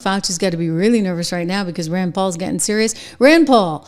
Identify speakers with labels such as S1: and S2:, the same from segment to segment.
S1: Fauci's got to be really nervous right now because Rand Paul's getting serious. Rand Paul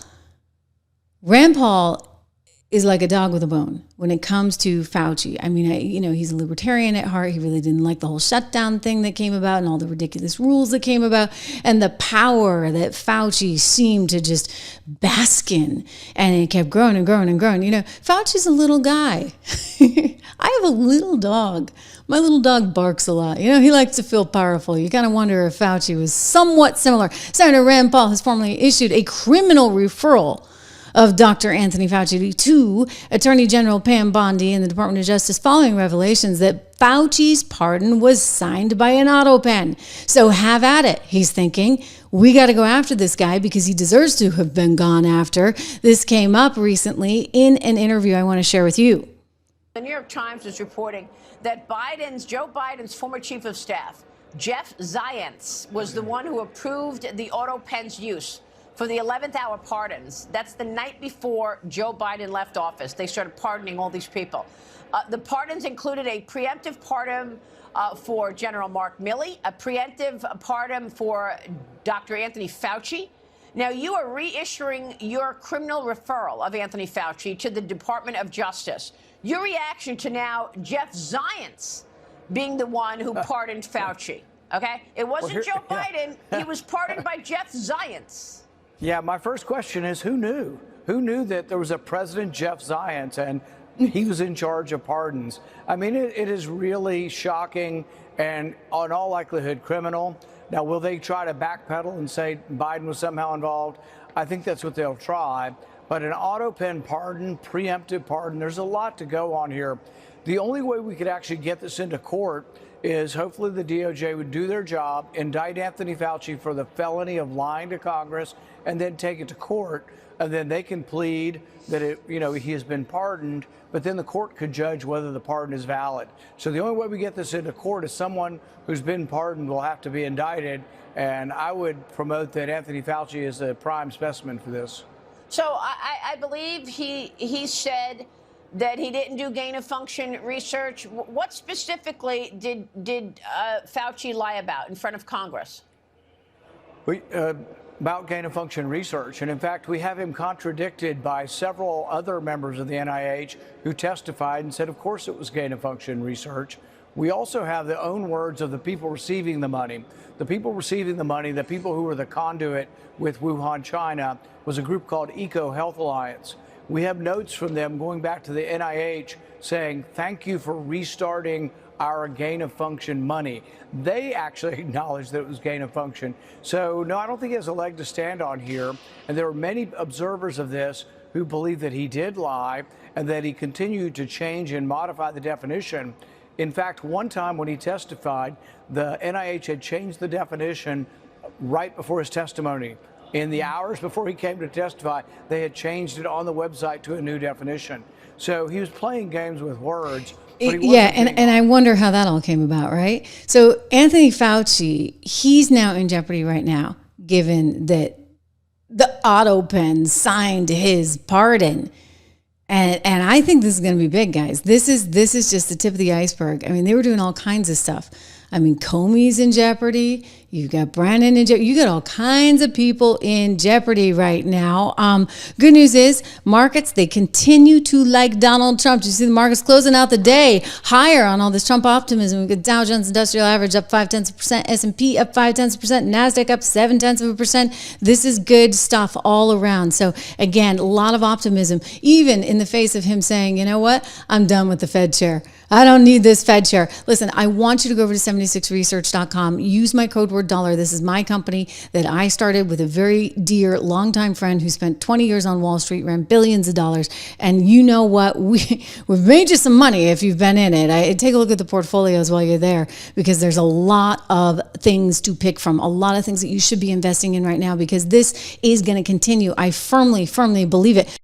S1: is like a dog with a bone when it comes to Fauci. I mean, he's a libertarian at heart. He really didn't like the whole shutdown thing that came about and all the ridiculous rules that came about and the power that Fauci seemed to just bask in. And it kept growing and growing and growing. Fauci's a little guy. I have a little dog. My little dog barks a lot. He likes to feel powerful. You kind of wonder if Fauci was somewhat similar. Senator Rand Paul has formally issued a criminal referral of Dr. Anthony Fauci to Attorney General Pam Bondi in the Department of Justice following revelations that Fauci's pardon was signed by an Autopen. So have at it, he's thinking. We got to go after this guy because he deserves to have been gone after. This came up recently in an interview I want to share with you.
S2: The New York Times is reporting that Joe Biden's former chief of staff, Jeff Zients, was the one who approved the Autopen's use for the 11th hour pardons. That's the night before Joe Biden left office. They started pardoning all these people. The pardons included a preemptive pardon for General Mark Milley, a preemptive pardon for Dr. Anthony Fauci. Now, you are reissuing your criminal referral of Anthony Fauci to the Department of Justice. Your reaction to now Jeff Zients being the one who pardoned Fauci, okay? It wasn't Joe Biden. He was pardoned by Jeff Zients.
S3: Yeah, my first question is, who knew? Who knew that there was a President Jeff Zients and he was in charge of pardons? I mean, it is really shocking and, in all likelihood, criminal. Now, will they try to backpedal and say Biden was somehow involved? I think that's what they'll try. But an Autopen pardon, preemptive pardon, there's a lot to go on here. The only way we could actually get this into court is hopefully the DOJ would do their job, indict Anthony Fauci for the felony of lying to Congress, and then take it to court. And then they can plead that he has been pardoned, but then the court could judge whether the pardon is valid. So the only way we get this into court is someone who's been pardoned will have to be indicted. And I would promote that Anthony Fauci is a prime specimen for this.
S2: So I believe he said that he didn't do gain-of-function research. What specifically did Fauci lie about in front of Congress?
S3: About gain-of-function research. And in fact, we have him contradicted by several other members of the NIH who testified and said, of course, it was gain-of-function research. We also have the own words of the people receiving the money. The people receiving the money, the people who were the conduit with Wuhan, China, was a group called Eco Health Alliance. We have notes from them going back to the NIH saying, thank you for restarting our gain-of-function money. They actually acknowledged that it was gain-of-function. So, no, I don't think he has a leg to stand on here. And there are many observers of this who believe that he did lie and that he continued to change and modify the definition. In fact, one time when he testified, the NIH had changed the definition right before his testimony. In the hours before he came to testify, they had changed it on the website to a new definition. So he was playing games with words.
S1: Yeah, and I wonder how that all came about, right? So Anthony Fauci, he's now in jeopardy right now, given that the Autopen signed his pardon. And I think this is going to be big, guys. This is just the tip of the iceberg. I mean, they were doing all kinds of stuff. I mean, Comey's in jeopardy. You've got Brandon in jeopardy. You got all kinds of people in jeopardy right now. Good news is markets, they continue to like Donald Trump. You see the markets closing out the day higher on all this Trump optimism. We've got Dow Jones Industrial Average up 0.5%, S&P up 0.5%, NASDAQ up 0.7%. This is good stuff all around. So again, a lot of optimism, even in the face of him saying, you know what, I'm done with the Fed chair. I don't need this Fed chair. Listen, I want you to go over to 76research.com. Use my code word dollar. This is my company that I started with a very dear longtime friend who spent 20 years on Wall Street, ran billions of dollars. And you know what? We've made you some money if you've been in it. Take a look at the portfolios while you're there because there's a lot of things to pick from, a lot of things that you should be investing in right now because this is going to continue. I firmly, firmly believe it.